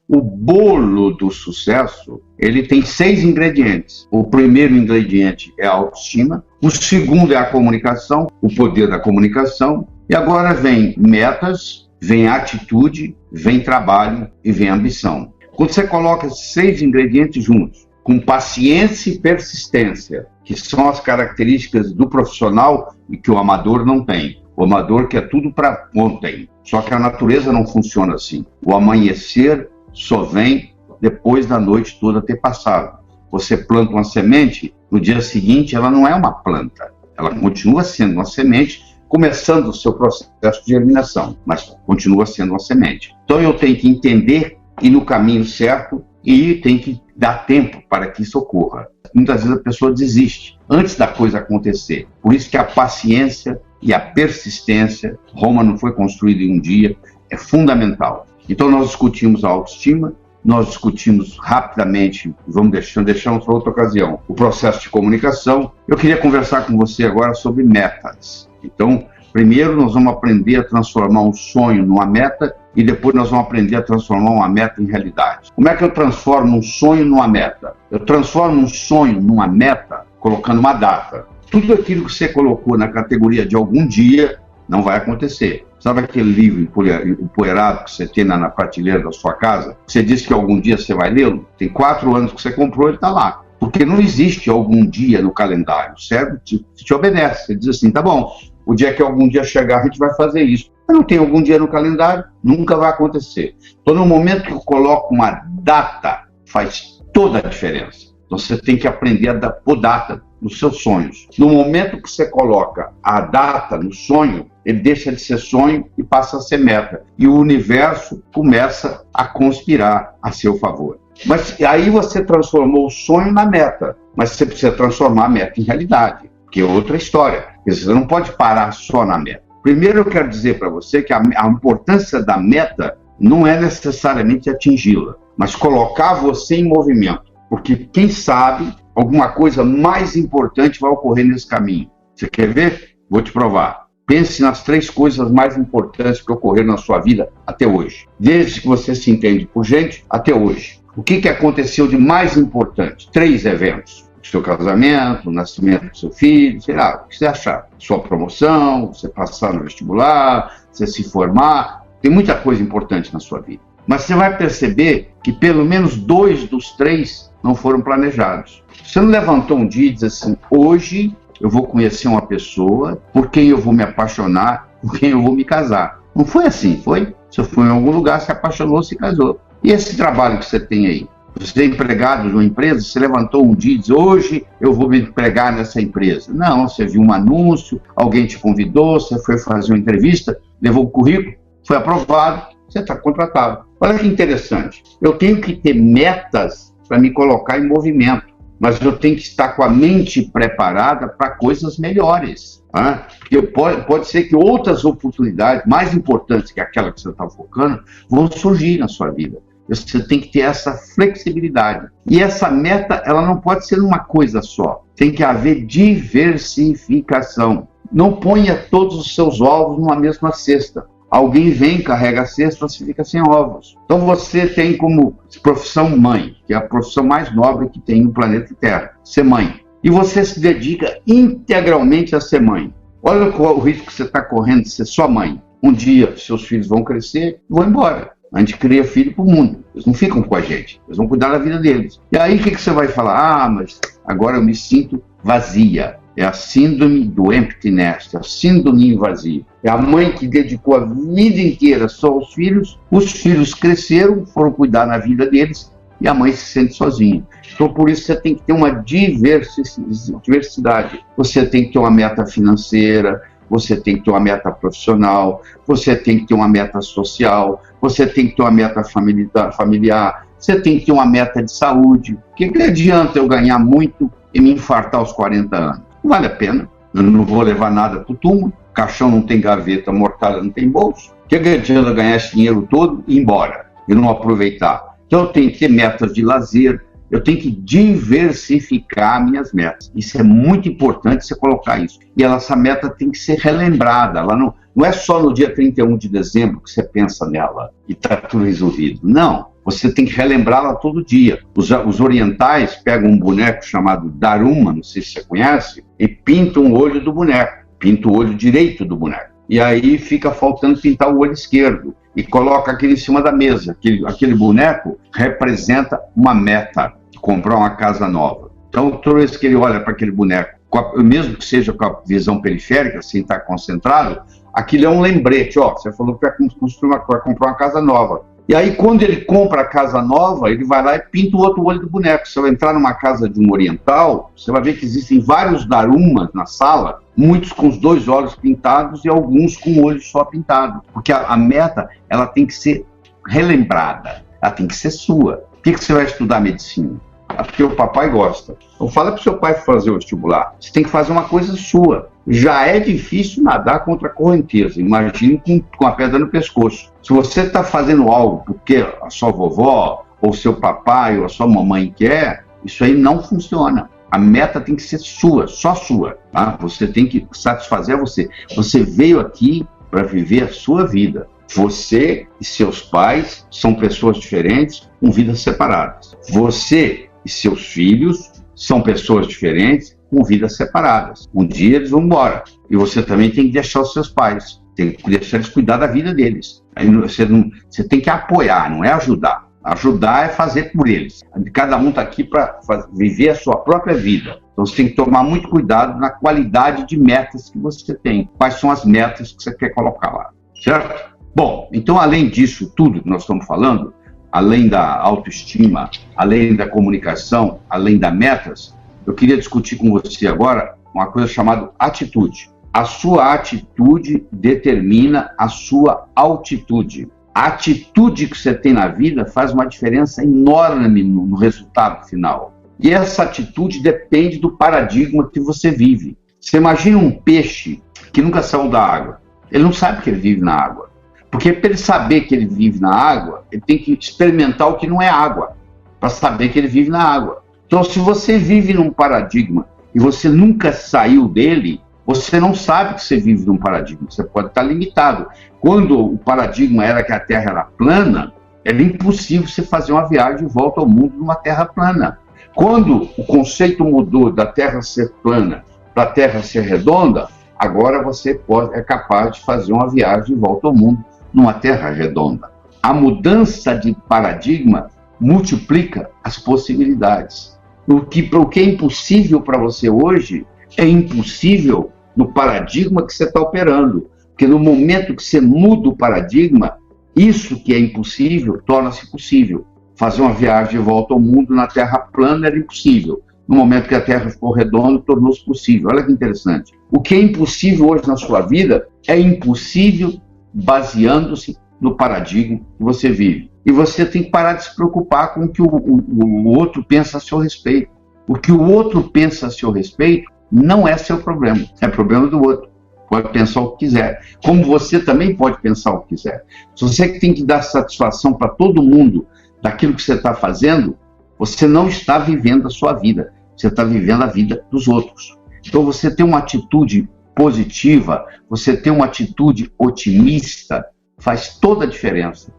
O bolo do sucesso, ele tem 6 ingredientes. O primeiro ingrediente é a autoestima, o segundo é a comunicação, o poder da comunicação, e agora vem metas, vem atitude, vem trabalho e vem ambição. Quando você coloca esses 6 ingredientes juntos, com paciência e persistência, que são as características do profissional e que o amador não tem. O amador quer tudo para ontem, só que a natureza não funciona assim. O amanhecer só vem depois da noite toda ter passado. Você planta uma semente, no dia seguinte ela não é uma planta, ela continua sendo uma semente, começando o seu processo de germinação, mas continua sendo uma semente. Então eu tenho que entender ir no caminho certo e tem que dar tempo para que isso ocorra. Muitas vezes a pessoa desiste antes da coisa acontecer. Por isso que a paciência e a persistência, Roma não foi construída em um dia, é fundamental. Então nós discutimos a autoestima, nós discutimos rapidamente, deixamos para outra ocasião, o processo de comunicação. Eu queria conversar com você agora sobre metas. Então, primeiro nós vamos aprender a transformar um sonho numa meta e depois nós vamos aprender a transformar uma meta em realidade. Como é que eu transformo um sonho numa meta? Eu transformo um sonho numa meta colocando uma data. Tudo aquilo que você colocou na categoria de algum dia não vai acontecer. Sabe aquele livro empoeirado que você tem na prateleira da sua casa? Você disse que algum dia você vai lê-lo? Tem 4 anos que você comprou, ele está lá. Porque não existe algum dia no calendário. O cérebro te obedece. Você diz assim, tá bom, o dia que algum dia chegar a gente vai fazer isso. Mas não tem algum dia no calendário, nunca vai acontecer. Então, no momento que eu coloco uma data, faz toda a diferença. Então, você tem que aprender a pôr data nos seus sonhos. No momento que você coloca a data no sonho, ele deixa de ser sonho e passa a ser meta. E o universo começa a conspirar a seu favor. Mas aí você transformou o sonho na meta. Mas você precisa transformar a meta em realidade, que é outra história. Você não pode parar só na meta. Primeiro eu quero dizer para você que a importância da meta não é necessariamente atingi-la, mas colocar você em movimento. Porque quem sabe alguma coisa mais importante vai ocorrer nesse caminho. Você quer ver? Vou te provar. Pense nas 3 coisas mais importantes que ocorreram na sua vida até hoje. Desde que você se entende por gente, até hoje. O que aconteceu de mais importante? 3 eventos. O seu casamento, o nascimento do seu filho, sei lá, o que você achar. Sua promoção, você passar no vestibular, você se formar. Tem muita coisa importante na sua vida. Mas você vai perceber que pelo menos 2 dos 3 não foram planejados. Você não levantou um dia e disse assim, hoje eu vou conhecer uma pessoa por quem eu vou me apaixonar, por quem eu vou me casar. Não foi assim, foi? Você foi em algum lugar, se apaixonou, se casou. E esse trabalho que você tem aí? Você é empregado de uma empresa, você levantou um dia e disse, hoje eu vou me empregar nessa empresa. Não, você viu um anúncio, alguém te convidou, você foi fazer uma entrevista, levou o currículo, foi aprovado, você está contratado. Olha que interessante. Eu tenho que ter metas para me colocar em movimento, mas eu tenho que estar com a mente preparada para coisas melhores. Pode ser que outras oportunidades, mais importantes que aquela que você está focando, vão surgir na sua vida. Você tem que ter essa flexibilidade. E essa meta, ela não pode ser uma coisa só. Tem que haver diversificação. Não ponha todos os seus ovos numa mesma cesta. Alguém vem, carrega a cesta, você fica sem ovos. Então você tem como profissão mãe, que é a profissão mais nobre que tem no planeta Terra, ser mãe. E você se dedica integralmente a ser mãe. Olha qual o risco que você está correndo de ser só mãe. Um dia seus filhos vão crescer e vão embora. A gente cria filho para o mundo. Eles não ficam com a gente. Eles vão cuidar da vida deles. E aí o que você vai falar? Mas agora eu me sinto vazia. É a síndrome do empty nest, é a síndrome vazio. É a mãe que dedicou a vida inteira só aos filhos, os filhos cresceram, foram cuidar na vida deles e a mãe se sente sozinha. Então, por isso, você tem que ter uma diversidade. Você tem que ter uma meta financeira, você tem que ter uma meta profissional, você tem que ter uma meta social, você tem que ter uma meta familiar, você tem que ter uma meta de saúde. O que adianta eu ganhar muito e me infartar aos 40 anos? Não vale a pena. Eu não vou levar nada para o túmulo, caixão não tem gaveta, mortalha não tem bolso. O que adianta ganhar esse dinheiro todo e ir embora e não aproveitar? Então eu tenho que ter metas de lazer, eu tenho que diversificar minhas metas. Isso é muito importante você colocar isso. E essa meta tem que ser relembrada. Ela não é só no dia 31 de dezembro que você pensa nela e está tudo resolvido. Não. você tem que relembrá-la todo dia. Os orientais pegam um boneco chamado Daruma, não sei se você conhece, e pintam o olho do boneco, pintam o olho direito do boneco. E aí fica faltando pintar o olho esquerdo e coloca aquele em cima da mesa. Aquele boneco representa uma meta, comprar uma casa nova. Então, toda vez que ele olha para aquele boneco, mesmo que seja com a visão periférica, sem estar concentrado, aquilo é um lembrete. Ó, você falou que vai comprar uma casa nova. E aí, quando ele compra a casa nova, ele vai lá e pinta o outro olho do boneco. Se eu entrar numa casa de um oriental, você vai ver que existem vários darumas na sala, muitos com os 2 olhos pintados e alguns com o olho só pintado. Porque a meta, ela tem que ser relembrada, ela tem que ser sua. Por que você vai estudar medicina? Porque o papai gosta. Então fala para o seu pai fazer o vestibular. Você tem que fazer uma coisa sua. Já é difícil nadar contra a correnteza. Imagine com a pedra no pescoço. Se você está fazendo algo porque a sua vovó, ou seu papai, ou a sua mamãe quer, isso aí não funciona. A meta tem que ser sua, só sua. Tá? Você tem que satisfazer você. Você veio aqui para viver a sua vida. Você e seus pais são pessoas diferentes com vidas separadas. Você e seus filhos são pessoas diferentes com vidas separadas. Um dia eles vão embora. E você também tem que deixar os seus pais. Tem que deixar eles cuidar da vida deles. Aí você tem que apoiar, não é ajudar. Ajudar é fazer por eles. Cada um está aqui para viver a sua própria vida. Então você tem que tomar muito cuidado na qualidade de metas que você tem. Quais são as metas que você quer colocar lá. Certo? Bom, então além disso tudo que nós estamos falando, além da autoestima, além da comunicação, além das metas, eu queria discutir com você agora uma coisa chamada atitude. A sua atitude determina a sua altitude. A atitude que você tem na vida faz uma diferença enorme no resultado final. E essa atitude depende do paradigma que você vive. Você imagina um peixe que nunca saiu da água. Ele não sabe que ele vive na água. Porque para ele saber que ele vive na água, ele tem que experimentar o que não é água, para saber que ele vive na água. Então, se você vive num paradigma e você nunca saiu dele, você não sabe que você vive num paradigma, você pode estar limitado. Quando o paradigma era que a Terra era plana, era impossível você fazer uma viagem de volta ao mundo numa Terra plana. Quando o conceito mudou da Terra ser plana para a Terra ser redonda, agora você é capaz de fazer uma viagem de volta ao mundo numa Terra redonda. A mudança de paradigma multiplica as possibilidades. O que é impossível para você hoje é impossível no paradigma que você está operando. Porque no momento que você muda o paradigma, isso que é impossível torna-se possível. Fazer uma viagem de volta ao mundo na Terra plana era impossível. No momento que a Terra ficou redonda, tornou-se possível. Olha que interessante. O que é impossível hoje na sua vida é impossível baseando-se no paradigma que você vive. E você tem que parar de se preocupar com o que o outro pensa a seu respeito. O que o outro pensa a seu respeito não é seu problema, é problema do outro. Pode pensar o que quiser. Como você também pode pensar o que quiser. Se você tem que dar satisfação para todo mundo daquilo que você está fazendo, você não está vivendo a sua vida. Você está vivendo a vida dos outros. Então você tem uma atitude positiva, você tem uma atitude otimista, faz toda a diferença